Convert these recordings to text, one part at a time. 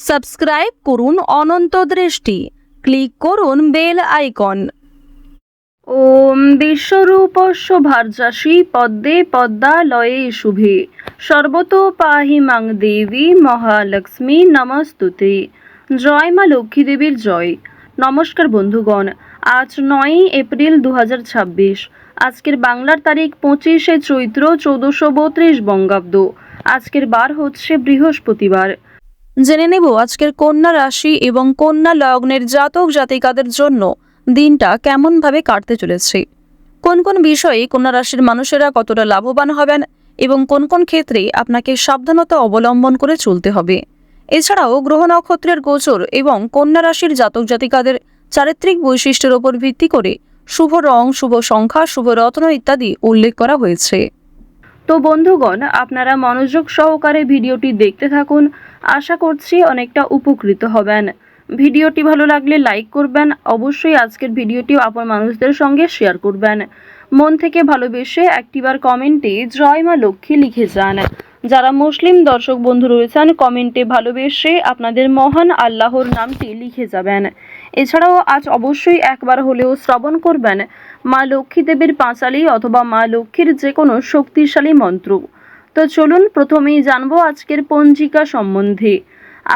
Subscribe করুন অনন্ত দৃষ্টি, click করুন বেল আইকন। ওম বিশ্বরূপস্য ভার্যাসি পদ্মে পদ্মালয়ে শুভে সর্বতো পাহি মাং দেবী মহালক্ষ্মী নমস্তুতে। জয় মা লক্ষ্মী দেবীর জয়। নমস্কার বন্ধুগণ, আজ 9 এপ্রিল 2026। আজকের বাংলার তারিখ 25 চৈত্র 1432 বঙ্গাব্দ। আজকের বার হচ্ছে বৃহস্পতিবার। জেনে নেব আজকের কন্যা রাশি এবং কন্যা লগ্নের জাতক জাতিকাদের জন্য দিনটা কেমনভাবে কাটতে চলেছে, কোন কোন বিষয়ে কন্যা রাশির মানুষেরা কতটা লাভবান হবেন এবং কোন কোন ক্ষেত্রে আপনাকে সাবধানতা অবলম্বন করে চলতে হবে। এছাড়াও গ্রহ নক্ষত্রের গোচর এবং কন্যা রাশির জাতক জাতিকাদের চারিত্রিক বৈশিষ্ট্যের উপর ভিত্তি করে শুভ রং, শুভ সংখ্যা, শুভ রত্ন ইত্যাদি উল্লেখ করা হয়েছে। তো বন্ধুগণ, আপনারা মনোযোগ সহকারে ভিডিওটি দেখতে থাকুন। আশা করছি অনেকটা উপকৃত হবেন। ভিডিওটি ভালো লাগলে লাইক করবেন। অবশ্যই আজকের ভিডিওটি আপন মানুষদের সঙ্গে শেয়ার করবেন। মন থেকে ভালোবেসে একটিবার কমেন্টে জয় মা লক্ষ্মী লিখে যান। যারা মুসলিম দর্শক বন্ধু রয়েছেন, কমেন্টে ভালোবেসে আপনাদের মহান আল্লাহর নামটি লিখে যাবেন। এছাড়াও আজ অবশ্যই একবার হলেও শ্রবণ করবেন মা লক্ষ্মী দেবীর পাঁচালী অথবা মা লক্ষ্মীর যে কোনো শক্তিশালী মন্ত্র। তো চলুন প্রথমেই জানবো আজকের পঞ্জিকা সম্বন্ধে।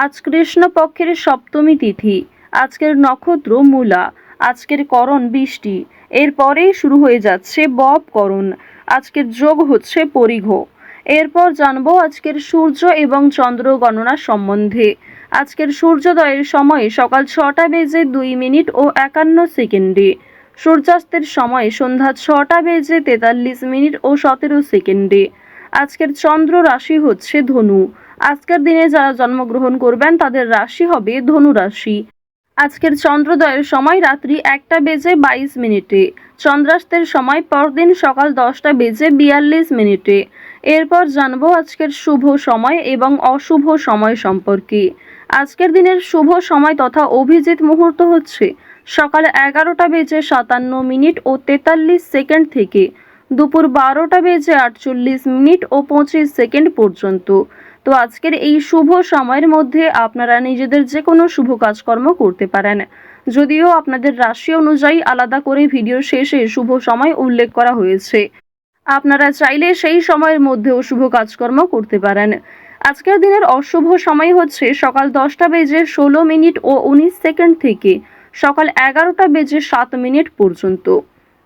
আজ কৃষ্ণপক্ষের সপ্তমী তিথি, আজকের নক্ষত্র মূলা, আজকের করণ বৃষ্টি, এরপরেই শুরু হয়ে যাচ্ছে বব করণ, আজকের যোগ হচ্ছে পরিঘ। এরপর জানবো আজকের সূর্য এবং চন্দ্র গণনা সম্বন্ধে। আজকের সূর্যোদয়ের সময় সকাল 6টা বেজে 2 মিনিট ও 51 সেকেন্ডে, সূর্যাস্তের সময় সন্ধ্যা 6টা বেজে 43 মিনিট ও 17 সেকেন্ডে। আজকের চন্দ্র রাশি হচ্ছে ধনু। আজকের দিনে যারা জন্মগ্রহণ করবেন তাদের রাশি হবে ধনু রাশি। আজকের চন্দ্রোদয়ের সময় রাত্রি 1টা বেজে 22 মিনিটে, চন্দ্রাস্তের সময় পরদিন সকাল 10টা বেজে 42 মিনিটে। এরপর জানবো আজকের শুভ সময় এবং অশুভ সময় সম্পর্কে। আজকের দিনের শুভ সময় তথা অভিজিৎ মুহূর্ত হচ্ছে সকাল 11টা বেজে 57 মিনিট ও 43 সেকেন্ড থেকে দুপুর 12টা বেজে 48 মিনিট ও 25 সেকেন্ড পর্যন্ত। তো আজকের এই শুভ সময়ের মধ্যে আপনারা নিজেদের যে কোনো শুভ কাজকর্ম করতে পারেন। যদিও আপনাদের রাশি অনুযায়ী আলাদা করে ভিডিও শেষে শুভ সময় উল্লেখ করা হয়েছে, আপনারা চাইলে সেই সময়ের মধ্যেও শুভ কাজকর্ম করতে পারেন। আজকের দিনের অশুভ সময় হচ্ছে সকাল 10টা বেজে 16 মিনিট ও 19 সেকেন্ড থেকে সকাল 11টা বেজে 7 মিনিট পর্যন্ত।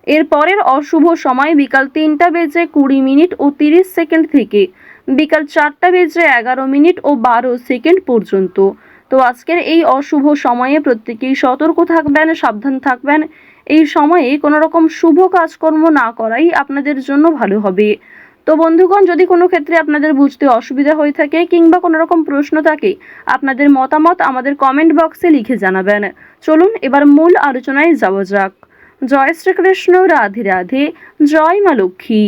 এর পরের অশুভ সময় বিকাল 3টা বেজে 20 মিনিট ও 30 সেকেন্ড থেকে বিকাল 4টা বেজে 11 মিনিট ও 12 সেকেন্ড পর্যন্ত। তো আজকের এই অশুভ সময়ে প্রত্যেকেই সতর্ক থাকবেন, সাবধান থাকবেন। এই সময়ে কোনো রকম শুভ কাজকর্ম না করাই আপনাদের জন্য ভালো হবে। তো বন্ধুগণ, যদি কোনো ক্ষেত্রে আপনাদের বুঝতে অসুবিধা হয়ে থাকে কিংবা কোনো রকম প্রশ্ন থাকে, আপনাদের মতামত আমাদের কমেন্ট বক্সে লিখে জানাবেন। চলুন এবার মূল আলোচনায় যাওয়া যাক। জয় শ্রীকৃষ্ণ, রাধে রাধে, জয় মা লক্ষ্মী।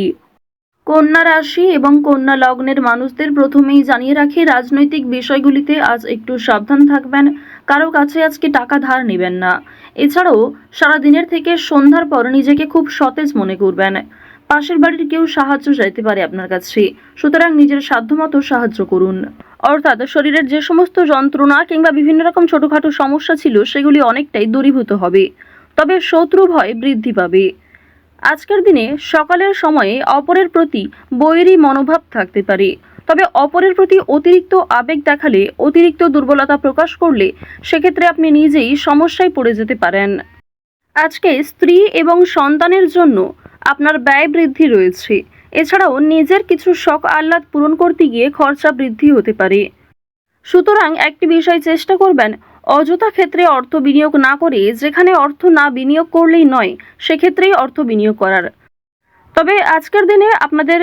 কন্যা রাশি এবং কন্যা লগ্নের মানুষদের প্রথমেই জানিয়ে রাখি, রাজনৈতিক বিষয়গুলিতে আজ একটু সাবধান থাকবেন। কারো কাছে আজকে টাকা ধার নেবেন না। এছাড়াও সারাদিনের থেকে সন্ধ্যার পর নিজেকে খুব সতেজ মনে করবেন। পাশের বাড়ির কেউ সাহায্য চাইতে পারে আপনার কাছে, সুতরাং নিজের সাধ্যমতো সাহায্য করুন। অর্থাৎ শরীরের যে সমস্ত যন্ত্রণা কিংবা বিভিন্ন রকম ছোটখাটো সমস্যা ছিল সেগুলি অনেকটাই দূরীভূত হবে, তবে শত্রু ভয় বৃদ্ধি পাবে। আজকের দিনে সকালের সময়ে অপরের প্রতি বৈরী মনোভাব থাকতে পারে, তবে অপরের প্রতি অতিরিক্ত আবেগ দেখালে, অতিরিক্ত দুর্বলতা প্রকাশ করলে সেক্ষেত্রে আপনি নিজেই সমস্যায় পড়ে যেতে পারেন। আজকে স্ত্রী এবং সন্তানের জন্য আপনার ব্যয় বৃদ্ধি রয়েছে। এছাড়াও নিজের কিছু শখ আহ্লাদ পূরণ করতে গিয়ে খরচা বৃদ্ধি হতে পারে। সুতরাং একটি বিষয় চেষ্টা করবেন, অযথা ক্ষেত্রে অর্থ বিনিয়োগ না করে যেখানে অর্থ না বিনিয়োগ করলেই নয় সেক্ষেত্রেই অর্থ বিনিয়োগ করার। তবে আজকের দিনে আপনাদের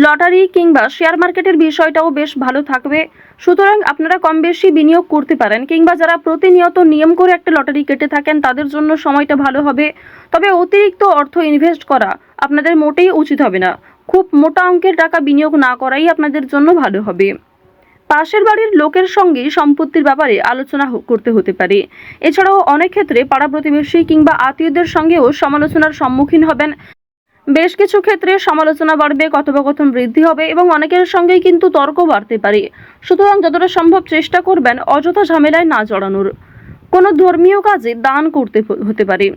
লটারি কিংবা শেয়ার মার্কেটের বিষয়টাও বেশ ভালো থাকবে, সুতরাং আপনারা কম বেশি বিনিয়োগ করতে পারেন। কিংবা যারা প্রতিনিয়ত নিয়ম করে একটা লটারি কেটে থাকেন তাদের জন্য সময়টা ভালো হবে। তবে অতিরিক্ত অর্থ ইনভেস্ট করা আপনাদের মোটেই উচিত হবে না। খুব মোটা অঙ্কের টাকা বিনিয়োগ না করাই আপনাদের জন্য ভালো হবে। পাশের বাড়ির লোকের সঙ্গে সম্পত্তির ব্যাপারে আলোচনা করতে হতে পারে। এছাড়াও অনেক ক্ষেত্রে পাড়া প্রতিবেশী কিংবা আত্মীয়দের সঙ্গেও সমালোচনার সম্মুখীন হবেন। বেশ কিছু ক্ষেত্রে সমালোচনা বাড়বে, কথোপকথন বৃদ্ধি হবে এবং অনেকের সঙ্গেই কিন্তু তর্ক বাড়তে পারে। সুতরাং যতটা সম্ভব চেষ্টা করবেন অযথা ঝামেলায় না জড়ানোর। কোনো ধর্মীয় কাজে দান করতে হতে পারে,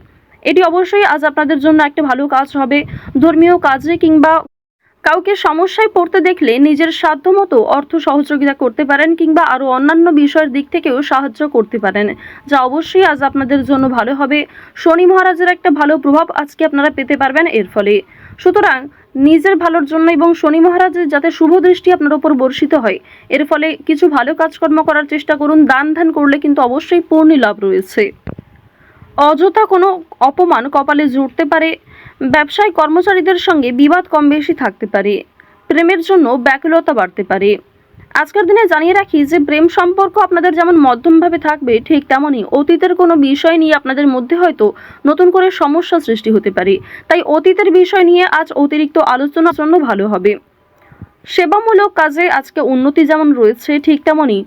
এটি অবশ্যই আজ আপনাদের জন্য একটা ভালো কাজ হবে। ধর্মীয় কাজে কিংবা কাউকে সমস্যায় পড়তে দেখলে নিজের সাধ্যমতো অর্থ সহযোগিতা করতে পারেন কিংবা আরও অন্যান্য বিষয়ের দিক থেকেও সাহায্য করতে পারেন, যা অবশ্যই আজ আপনাদের জন্য ভালো হবে। শনি মহারাজের একটা ভালো প্রভাব আজকে আপনারা পেতে পারবেন এর ফলে। সুতরাং নিজের ভালোর জন্য এবং শনি মহারাজের যাতে শুভ দৃষ্টি আপনার উপর বর্ষিত হয়, এর ফলে কিছু ভালো কাজকর্ম করার চেষ্টা করুন। দান ধ্যান করলে কিন্তু অবশ্যই পূর্ণ লাভ রয়েছে। অযথা কোনো অপমান কপালে জুটতে পারে। ব্যবসায় কর্মচারীদের সঙ্গে বিবাদ কম বেশি থাকতে পারে। প্রেমের জন্য ব্যাকুলতা বাড়তে পারে। আজকের দিনে জানিয়ে রাখি যে প্রেম সম্পর্ক আপনাদের যেমন মধ্যমভাবে থাকবে, ঠিক তেমনই অতীতের কোনো বিষয় নিয়ে আপনাদের মধ্যে হয়তো নতুন করে সমস্যা সৃষ্টি হতে পারে। তাই অতীতের বিষয় নিয়ে আজ অতিরিক্ত আলোচনার জন্য ভালো হবে। সেবামূলক কাজে আজকে উন্নতি যেমন রয়েছে, ঠিক তেমনই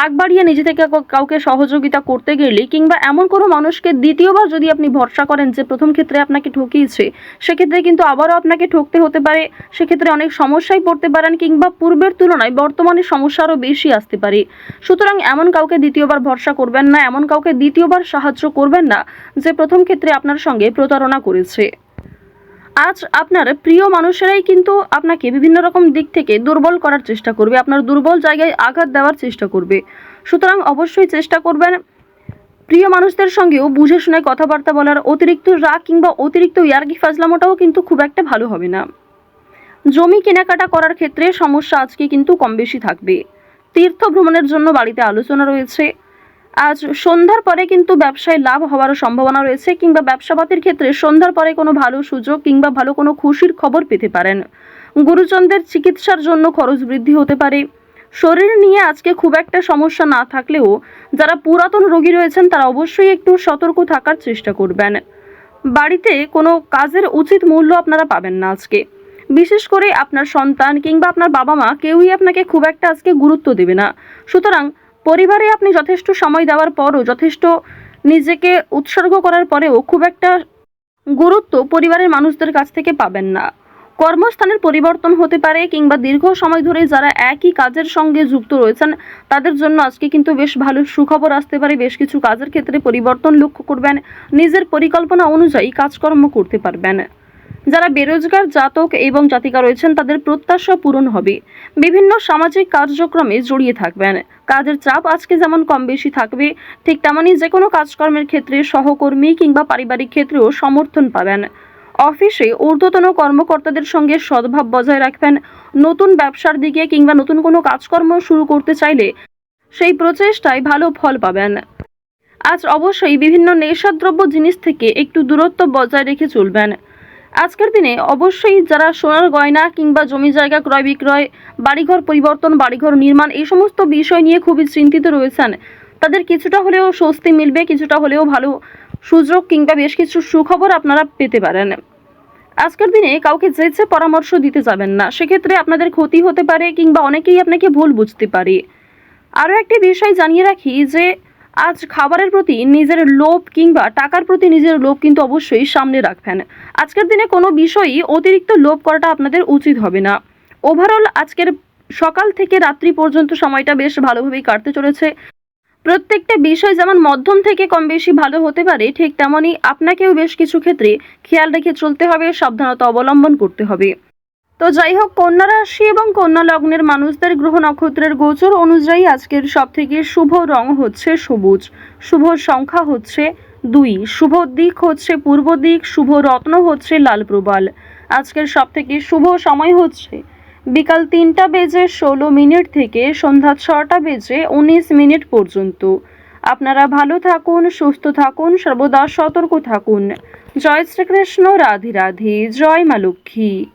আগ বাড়িয়ে নিজে থেকে কাউকে সহযোগিতা করতে গেলে কিংবা এমন কোনো মানুষকে দ্বিতীয়বার যদি আপনি ভরসা করেন যে প্রথম ক্ষেত্রে আপনাকে ঠকিয়েছে, সেক্ষেত্রে কিন্তু আবারও আপনাকে ঠকতে হতে পারে। সেক্ষেত্রে অনেক সমস্যায় পড়তে পারেন কিংবা পূর্বের তুলনায় বর্তমানে সমস্যা আরও বেশি আসতে পারে। সুতরাং এমন কাউকে দ্বিতীয়বার ভরসা করবেন না, এমন কাউকে দ্বিতীয়বার সাহায্য করবেন না যে প্রথম ক্ষেত্রে আপনার সঙ্গে প্রতারণা করেছে। আজ আপনার প্রিয় মানুষেরাই কিন্তু আপনাকে বিভিন্ন রকম দিক থেকে দুর্বল করার চেষ্টা করবে, আপনার দুর্বল জায়গায় আঘাত দেওয়ার চেষ্টা করবে। সুতরাং অবশ্যই চেষ্টা করবেন প্রিয় মানুষদের সঙ্গেও বুঝে শুনে কথাবার্তা বলার। অতিরিক্ত রাগ কিংবা অতিরিক্ত ইয়ার্কি ফাজলামোটাও কিন্তু খুব একটা ভালো হবে না। জমি কেনাকাটা করার ক্ষেত্রে সমস্যা আজকে কিন্তু কম বেশি থাকবে। তীর্থ ভ্রমণের জন্য বাড়িতে আলোচনা রয়েছে। আজ সন্ধ্যার পরে কিন্তু ব্যবসায় লাভ হওয়ার সম্ভাবনা রয়েছে কিংবা ব্যবসাপাতির ক্ষেত্রে সন্ধ্যার পরে কোনো ভালো সুযোগ কিংবা ভালো কোনো খুশির খবর পেতে পারেন। গুরুজনদের চিকিৎসার জন্য খরচ বৃদ্ধি হতে পারে। শরীর নিয়ে আজকে খুব একটা সমস্যা না থাকলেও যারা পুরাতন রোগী রয়েছেন তারা অবশ্যই একটু সতর্ক থাকার চেষ্টা করবেন। বাড়িতে কোনো কাজের উচিত মূল্য আপনারা পাবেন না আজকে। বিশেষ করে আপনার সন্তান কিংবা আপনার বাবা মা কেউই আপনাকে খুব একটা আজকে গুরুত্ব দেবে না। সুতরাং পরিবারে আপনি যথেষ্ট সময় দেওয়ার পরও, যথেষ্ট নিজেকে উৎসর্গ করার পরেও খুব একটা গুরুত্ব পরিবারের মানুষদের কাছ থেকে পাবেন না। কর্মস্থানের পরিবর্তন হতে পারে কিংবা দীর্ঘ সময় ধরে যারা একই কাজের সঙ্গে যুক্ত রয়েছেন তাদের জন্য আজকে কিন্তু বেশ ভালো সুখবর আসতে পারে। বেশ কিছু কাজের ক্ষেত্রে পরিবর্তন লক্ষ্য করবেন, নিজের পরিকল্পনা অনুযায়ী কাজকর্ম করতে পারবেন। যারা বেরোজগার জাতক এবং জাতিকা রয়েছেন তাদের প্রত্যাশা পূরণ হবে। বিভিন্ন সামাজিক কার্যক্রমে জড়িয়ে থাকবেন। কাজের চাপ আজকে যেমন কম বেশি থাকবে, ঠিক তেমনই যে কোনো কাজকর্মের ক্ষেত্রে সহকর্মী কিংবা পারিবারিক ক্ষেত্রেও সমর্থন পাবেন। অফিসে ঊর্ধ্বতন কর্মকর্তাদের সঙ্গে সদ্ভাব বজায় রাখবেন। নতুন ব্যবসার দিকে কিংবা নতুন কোনো কাজকর্ম শুরু করতে চাইলে সেই প্রচেষ্টায় ভালো ফল পাবেন। আজ অবশ্যই বিভিন্ন নেশাদ্রব্য জিনিস থেকে একটু দূরত্ব বজায় রেখে চলবেন। আজকের দিনে অবশ্যই যারা সোনার গয়না কিংবা জমি জায়গা ক্রয় বিক্রয়, বাড়িঘর পরিবর্তন, বাড়িঘর নির্মাণ এই সমস্ত বিষয় নিয়ে খুবই চিন্তিত রয়েছেন, তাদের কিছুটা হলেও স্বস্তি মিলবে, কিছুটা হলেও ভালো সুযোগ কিংবা বেশ কিছু সুখবর আপনারা পেতে পারেন। আজকের দিনে কাউকে যেচে পরামর্শ দিতে যাবেন না, সেক্ষেত্রে আপনাদের ক্ষতি হতে পারে কিংবা অনেকেই আপনাকে ভুল বুঝতে পারে। আরও একটি বিষয় জানিয়ে রাখি যে আজ খাবারের প্রতি নিজের লোভ কিংবা টাকার প্রতি নিজের লোভ কিন্তু অবশ্যই সামনে রাখবেন। আজকের দিনে কোনো বিষয়ই অতিরিক্ত লোভ করাটা আপনাদের উচিত হবে না। ওভারঅল আজকের সকাল থেকে রাত্রি পর্যন্ত সময়টা বেশ ভালোভাবেই কাটতে চলেছে। প্রত্যেকটা বিষয় যেমন মধ্যম থেকে কম বেশি ভালো হতে পারে, ঠিক তেমনই আপনাকেও বেশ কিছু ক্ষেত্রে খেয়াল রেখে চলতে হবে, সাবধানতা অবলম্বন করতে হবে। তো যাই হোক, কন্যা রাশি এবং কন্যা লগ্নের মানুষদের গ্রহ নক্ষত্রের গোচর অনুযায়ী আজকের সবথেকে শুভ রং হচ্ছে সবুজ, শুভ সংখ্যা হচ্ছে 2, শুভ দিক হচ্ছে পূর্ব দিক, শুভ রত্ন হচ্ছে লাল প্রবাল। আজকের সবথেকে শুভ সময় হচ্ছে বিকাল 3:16 থেকে সন্ধ্যা 6:19 পর্যন্ত। আপনারা ভালো থাকুন, সুস্থ থাকুন, সর্বদা সতর্ক থাকুন। জয় শ্রীকৃষ্ণ, রাধে রাধে, জয় মা লক্ষ্মী।